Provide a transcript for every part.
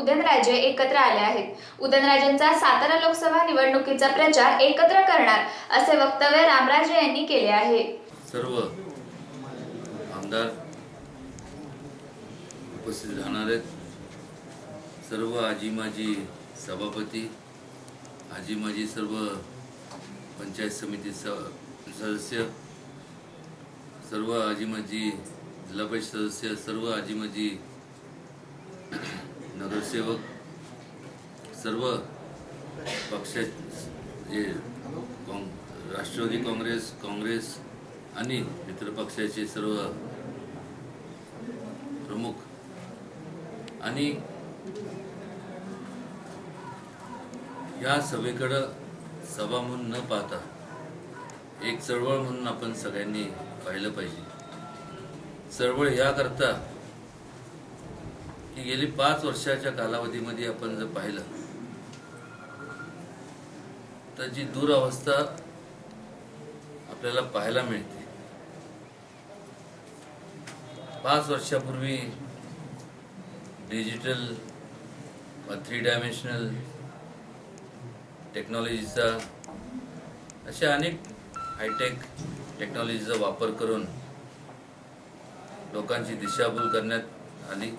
उदयनराजे एकत्र आले आहेत. उदयनराजेंचा सातारा लोकसभा निवडणुकीचा प्रचार एकत्र करणार असे वक्तव्य रामराजे यांनी केले आहे. सर्व आमदार उपस्थित राहणार आहेत. सर्व आजी माजी सभापती, आजी माजी सर्व पंचायत समिती सदस्य, सर्व आजी माजी जिल्हा परिषद सदस्य, सर्व आजी माजी नगरसेवक, सर्व पक्षाचे राष्ट्रवादी काँग्रेस आणि मित्रपक्षाचे सर्व प्रमुख आणि या सभेकडे सभा म्हणून न पाहता एक चळवळ म्हणून आपण सगळ्यांनी पाहिलं पाहिजे. चळवळ याकरता की गेली 5 वर्षाच्या कालावधीमध्ये आपण जर पाहिलं तर जी दुरावस्था आपल्याला पाहायला मिळते. 5 वर्षापूर्वी डिजिटल 3 डायमेन्शनल टेक्नॉलॉजीचा अशा अनेक हायटेक टेक्नॉलॉजीचा वापर करून लोकांची दिशाभूल करण्यात आली.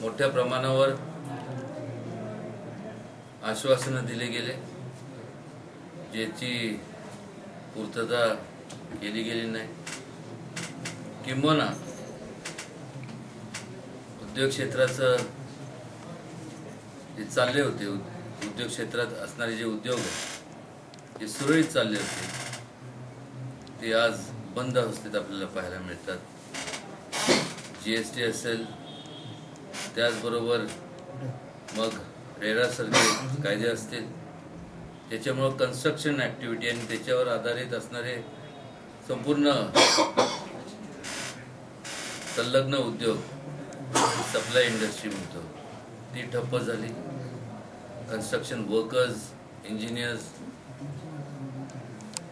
मोठ्या प्रमाणावर आश्वासनं दिले गेले, ज्याची पूर्तता केली गेली नाही. किंबहुना उद्योग क्षेत्राचं जे चालले होते, उद्योग क्षेत्रात असणारे जे उद्योग जे सुरळीत चालले होते ते आज बंद अवस्थेत आपल्याला पाहायला मिळतात. GST असेल, त्याचबरोबर मग रेरासारखे कायदे असतील, त्याच्यामुळं कन्स्ट्रक्शन ॲक्टिव्हिटी आणि त्याच्यावर आधारित असणारे संपूर्ण संलग्न उद्योग, सप्लाय इंडस्ट्री म्हणतो, ती ठप्प झाली. कन्स्ट्रक्शन वर्कर्स, इंजिनियर्स,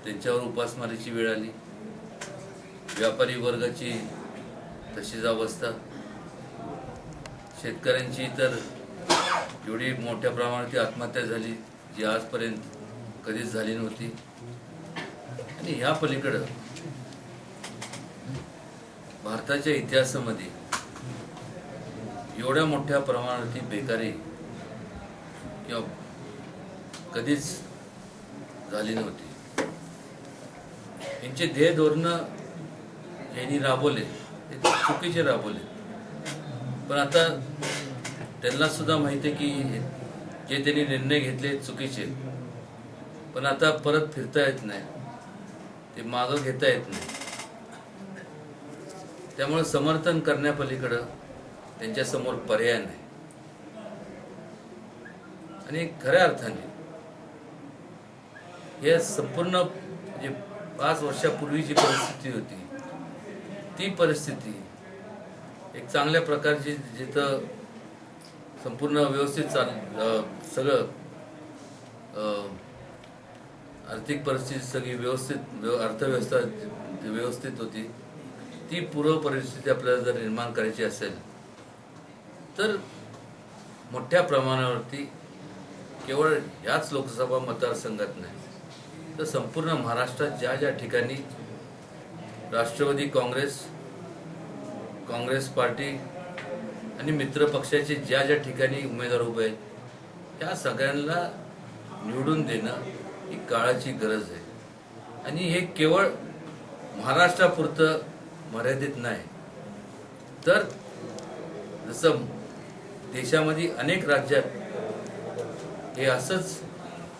त्यांच्यावर उपासमारीची वेळ आली. व्यापारी वर्गाची तशीच अवस्था. शेतकऱ्यांची तर एवढी मोठ्या प्रमाणात आत्महत्या झाली जी आजपर्यंत कधीच झाली नव्हती. आणि ह्या पलीकडं भारताच्या इतिहासामध्ये एवढ्या मोठ्या प्रमाणावरती बेकारी किंवा कधीच झाली नव्हती. यांचे ध्येय धोरणं यांनी राबवले ते चुकीचे राबवले. पण आता त्यांना सुद्धा माहिती आहे की जे त्यांनी निर्णय घेतले चुकीचे, पण आता परत फिरता येत नाही, ते मागं घेता येत नाही. त्यामुळे समर्थन करण्यापलीकडं त्यांच्यासमोर पर्याय नाही. आणि खऱ्या अर्थाने हे संपूर्ण जे 5 वर्षापूर्वी जी परिस्थिती होती ती परिस्थिती एक चांगल्या प्रकारची, जिथं संपूर्ण व्यवस्थित सगळं आर्थिक परिस्थिती सगळी व्यवस्थित, अर्थव्यवस्था व्यवस्थित होती, ती पूर्व परिस्थिती आपल्याला जर निर्माण करायची असेल तर मोठ्या प्रमाणावरती केवळ याच लोकसभा मतदारसंघात नाही तर संपूर्ण महाराष्ट्रात ज्या ज्या ठिकाणी राष्ट्रवादी काँग्रेस पार्टी आणि मित्र पक्षाचे ज्या ज्या ठिकाणी उमेदवार उभे आहेत त्या सगळ्यांना निवडून देणं ही काळाची गरज आहे. आणि हे केवळ महाराष्ट्रापुरतं मर्यादित नाही, तर जसं देशामध्ये अनेक राज्यात हे असंच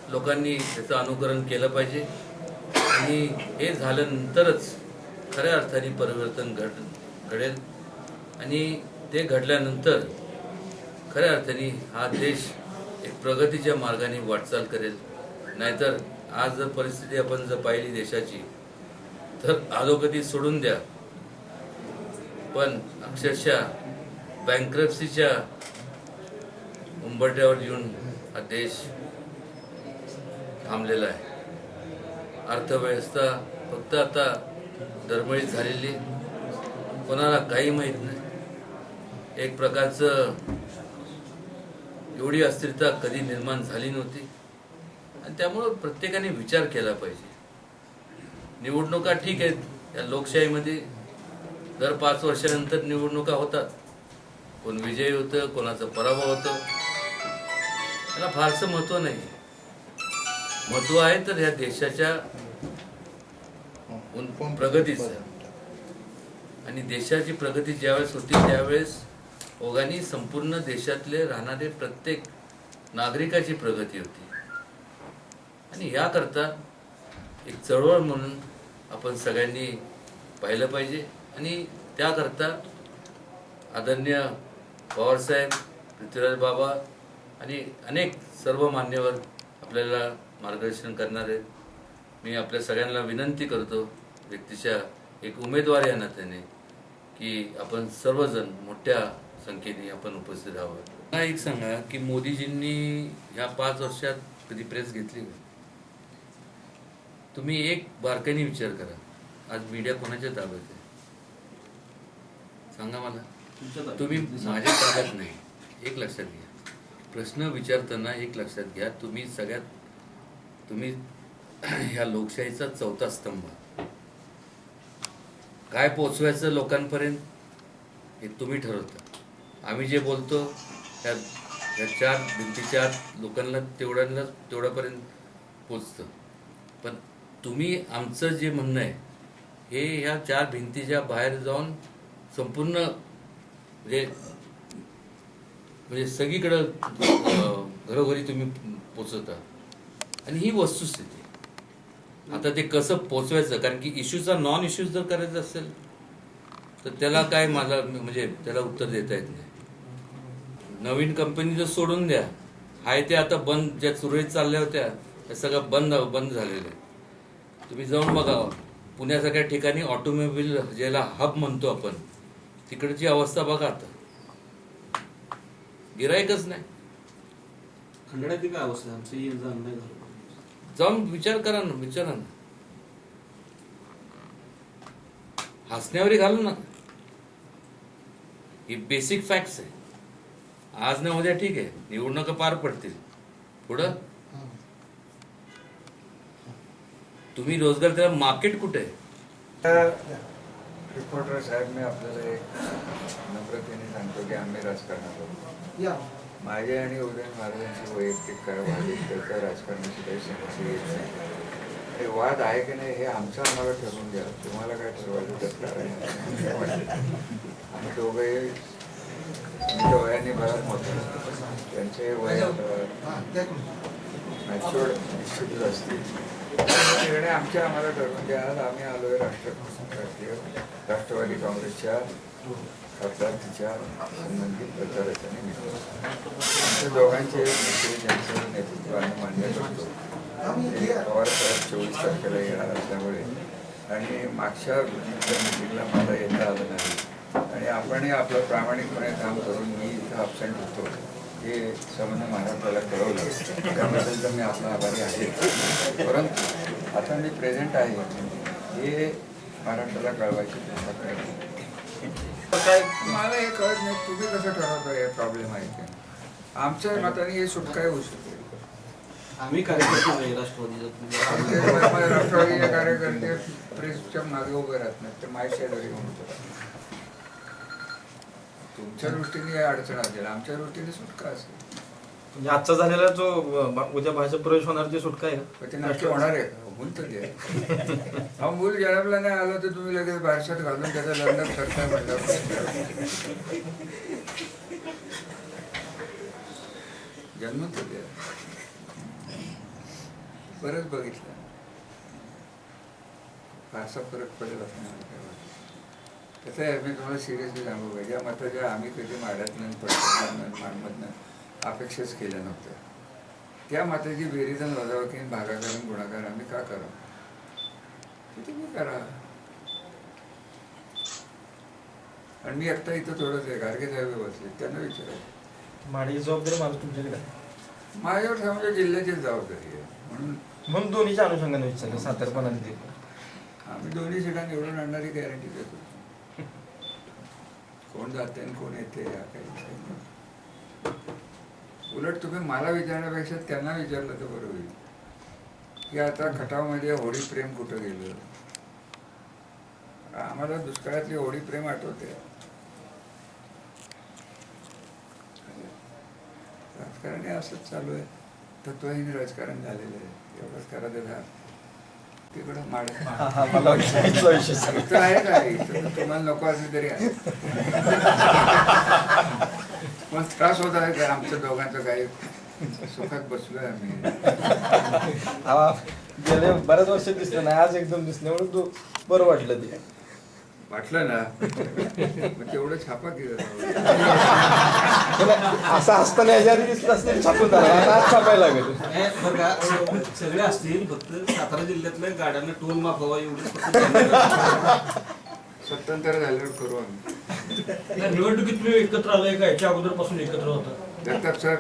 लोकांनी त्याचं अनुकरण केलं पाहिजे. आणि हे झाल्यानंतरच खऱ्या अर्थाने परिवर्तन घडेल. आणि ते घडल्यानंतर खऱ्या अर्थाने हा देश एक प्रगतीच्या मार्गाने वाटचाल करेल. नाहीतर आज जर परिस्थिती आपण जर पाहिली देशाची तर अधोगती सोडून द्या, पण अक्षरशः बँक्रप्सीच्या उंबरठ्यावर येऊन हा देश थांबलेला आहे. अर्थव्यवस्था फक्त आता डरमळीत झालेली, कोणाला काही माहीत नाही. एक प्रकारचं एवढी अस्थिरता कधी निर्माण झाली नव्हती आणि त्यामुळं प्रत्येकाने विचार केला पाहिजे. निवडणुका ठीक आहेत, या लोकशाहीमध्ये दर 5 वर्षानंतर निवडणुका होतात. कोण विजयी होतं, कोणाचा पराभव होतं, त्याला फारसं महत्त्व नाही. महत्त्व आहे तर ह्या देशाच्या प्रगतीचं. आणि देशाची प्रगती ज्यावेळेस होती त्यावेळेस ओघांनी संपूर्ण देशातले राहणारे प्रत्येक नागरिकाची प्रगती होती. आणि याकरता एक चळवळ म्हणून आपण सगळ्यांनी पाहिलं पाहिजे. आणि त्याकरता आदरणीय पवारसाहेब, पृथ्वीराज बाबा आणि अनेक सर्व मान्यवर आपल्याला मार्गदर्शन करणार आहेत. मी आपल्या सगळ्यांना विनंती करतो व्यक्तीच्या एक उमेदवार या नात्याने की आपण सर्वजण मोठ्या संख्येने आपण उपस्थित राहावं. मला एक सांगा की मोदीजींनी ह्या 5 वर्षात कधी प्रेस घेतली का? तुम्ही एक बारकाईने विचार करा, आज मीडिया कोणाच्या ताब्यात आहे सांगा मला. तुम्ही माझ्या ताब्यात नाही. एक लक्षात घ्या, प्रश्न विचारताना एक लक्षात घ्या, तुम्ही ह्या लोकशाहीचा 4था स्तंभ. काय पोचवायचं लोकांपर्यंत हे तुम्ही ठरवता. आम्ही जे बोलतो त्या 4 भिंतीच्या लोकांना तेवढ्यापर्यंत पोचतं. पण तुम्ही आमचं जे म्हणणं आहे हे ह्या 4 भिंतीच्या बाहेर जाऊन संपूर्ण म्हणजे सगळीकडं घरोघरी तुम्ही पोचवता. आणि ही वस्तुस्थिती. आता ते कसं पोचवायचं, कारण की इश्यूचा नॉन इश्यूज जर करायचं असेल तर त्याला काय मला म्हणजे त्याला उत्तर देता येत नाही. नवीन कंपनी जर सोडून द्या, हाय ते आता बंद, ज्या सुरळीत चालल्या होत्या त्या सगळं बंद झालेलं आहे. तुम्ही जाऊन बघा, पुण्यासारख्या ठिकाणी ऑटोमोबाईल ज्याला हब म्हणतो आपण, तिकडची अवस्था बघा. आता गिरायकच नाही. खंडाळ्याची काय अवस्था आहे? आमचं येणं जाणं नाही झालं. जाऊन विचारा ना. हसण्यावरी घालू ना. ही बेसिक फॅक्ट्स आहे. आज ना उद्या ठीक आहे, निवडणुका पार पडतील, पुढं तुम्ही रोजगार, त्याला मार्केट कुठे आहे? रिपोर्टर साहेब, मी आपल्याला एक नम्रतेने सांगतो की आम्ही राजकारणात आहोत. माझे आणि उदयन महाराजांची वैयक्तिक काय वाद, त्याच्या राजकारणाची काही समस्या येत नाही. हे वाद आहे की नाही हे आमचं आम्हाला ठरवून द्या. तुम्हाला काय ठरवायचं त्यात काय. आम्ही दोघंही तुमच्या वयाने बराच मोठे, त्यांचे वय मॅच्युअर्ड निश्चितच असतील. निर्णय आमच्या आम्हाला ठरवून द्या. आज आम्ही आलोय राष्ट्रवादी काँग्रेसच्या खासदारकीच्या संबंधित प्रचाराच्या निमित्त. आमच्या दोघांचे नेते ज्यांचं नेतृत्व आम्ही मान्य करतो ते पवारसाहेब 24 तारखेला येणार असल्यामुळे आणि मागच्या मिटिंगला मला येता आलं नाही आणि आपणही आपलं प्रामाणिकपणे काम करून मी इथं ॲबसेंट होतो हे संबंध महाराष्ट्राला कळवलं. त्याबद्दल तर मी आपला आभारी आहे. परंतु आता मी प्रेझेंट आहे हे महाराष्ट्राला कळवायची मला हे कळत नाही. तुम्ही कसं ठरवता हे प्रॉब्लेम आहे ते. आमच्या मताने हे सुटका होऊ शकते. आम्ही कार्यकर्ते नाही राष्ट्रवादीचे. राष्ट्रवादीचे कार्यकर्ते प्रेसच्या मागे उभे राहत नाहीत, ते माय शेजारी म्हणतो. तुमच्या दृष्टीने अडचण असेल, आमच्या दृष्टीने सुटका असेल. म्हणजे आजचा झालेला जो उद्या भाजप प्रवेश होणार ते सुटका आहे का? ते नक्की होणार आहे का? होऊन तरी आहे. हा मूल जन्मला नाही आलं तर तुम्ही लगेच बारशात घालून त्याचं लग्न करता म्हणलं. जन्म तरी आहे. बरंच बघितलं, फारसा फरक पडेल असं मला काय वाटतं. कसं आहे, मी तुम्हाला सिरियसली सांगू का, ज्या मताच्या आम्ही कधी माड्यातनं मानमधनं अपेक्षाच केल्या नव्हत्या, त्या मताची बेरीज आणि वजाबाकी भागाकार गुणाकार आम्ही का करावं? ते तुम्ही करा. आणि मी एकटा इथं थोडंच आहे, गाडगे साहेब बसले, त्यांना विचारायचं. माडी जबाबदारी माझं तुमच्याकडे माझ्यावर समजा जिल्ह्याची जबाबदारी आहे म्हणून दोन्हीच्या अनुषंगाने विचारलं. सातारपणाने ते आम्ही दोन्ही सीटां निवडून आणणारी गॅरंटी देतो. कोण जाते आणि कोण येते या काही विषय नाही. उलट तुम्ही मला विचारण्यापेक्षा त्यांना विचारलं तर बरं होईल की आता खटावमध्ये होळी प्रेम कुठं गेलं. आम्हाला दुष्काळातली होळी प्रेम आठवते. राजकारण हे असंच चालू आहे. तत्वहीन राजकारण झालेलं आहे. एवढंच करा त्याला तिकडं माड मला विचारायचा विषय सांग. इथं आहे का इथं तर तुम्हाला नको असली तरी आहे. पण त्रास होत आहे का आमच्या दोघांचं काही सुखात बसलोय आम्ही. गेले बऱ्याच वर्षात दिसलं नाही, आज एकदम दिसलं म्हणून तू बरं वाटलं ते. वाटलं ना मग तेवढं छापा केलं. असं असताना याच्या आधी दिसलं असतं छापून झालं, आता आज छापायला लागेल. बरं का सगळे असतील, फक्त सातारा जिल्ह्यातल्या गाड्यांना टोल माफ व्हावा एवढं स्वतंत्र झाल्यावर करू आम्ही. निवडणुकीत तुम्ही एकत्र आलाय का याच्या अगोदर पासून एकत्र होता? दत्ताप सर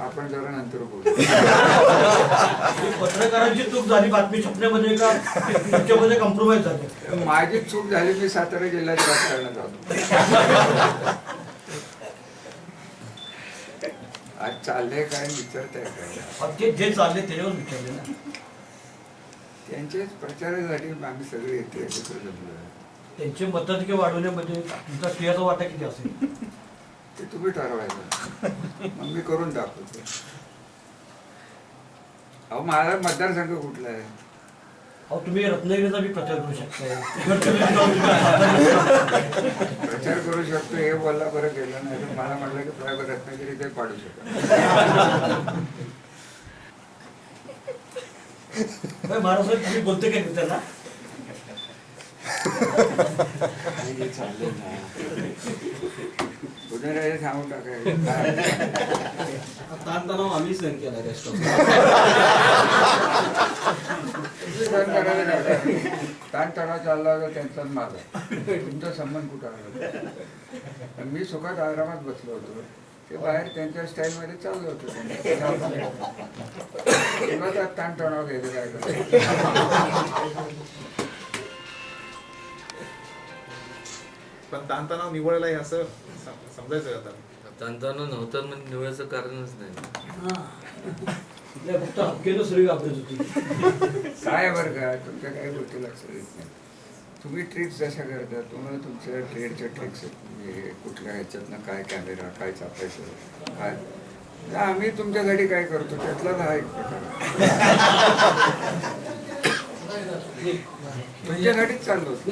आपण जरा नंतर बोलू. पत्रकारांची चूक झाली बातमी छापण्यामध्ये का त्याच्यामध्ये कॉम्प्रोमाइज झाले? माझी चूक झाली, मी सातारा जिल्ह्यात राजकारणात आलो. आज चाललंय काय विचारताय काय? जे चालले त्याच्यावर विचारले ना. त्यांच्याच प्रचारासाठी आम्ही सगळे येते एकत्र जमलो. त्यांचे मताधिक्य वाढवण्यामध्ये तुमचा स्त्रियाचा वाटा किती असेल ते तुम्ही ठरवायचं, मग मी करून दाखवतो. अहो माझा मतदारसंघ कुठला आहे? अहो तुम्ही रत्नागिरीचा बी प्रचार करू शकता. प्रचार करू शकतो हे बोलला बरं केलं नाही तर मला म्हटलं की प्रायव्हेट रत्नागिरी ते पाडू शकतो. महाराष्ट्रात तुम्ही बोलते काय त्यांना? उदयनराजे सांगून टाकायचं. ताणतणाव आम्ही सहन केला ताणतणाव चालला होता त्यांचाच माझा, तुमचा संबंध कुठं आला? मी सुखात आरामात बसलो होतो, ते बाहेर त्यांच्या स्टाईलमध्ये चाललं होतं. तुला त्यात ताणतणाव घ्यायचं काय करायचं? पण ताणतणाव निवडला आहे असं समजायचं आता. ताणतणाव नव्हतं म्हणजे निवडायचं कारणच नाही. फक्त हक्केनं सगळी घाबरत होती. काय बरं का तुमच्या काही गोष्टी लक्षात येत नाही. तुम्ही ट्रिक्स जशा करता, तुम्हाला तुमच्या ट्रेडच्या ट्रिक्स आहेत. म्हणजे कुठल्या ह्याच्यातनं काय कॅमेरा, काय चापायचं, काय आम्ही तुमच्या घरी काय करतो त्यातला हा एक प्रकार. तुमच्या गाडीत चाललो होतो.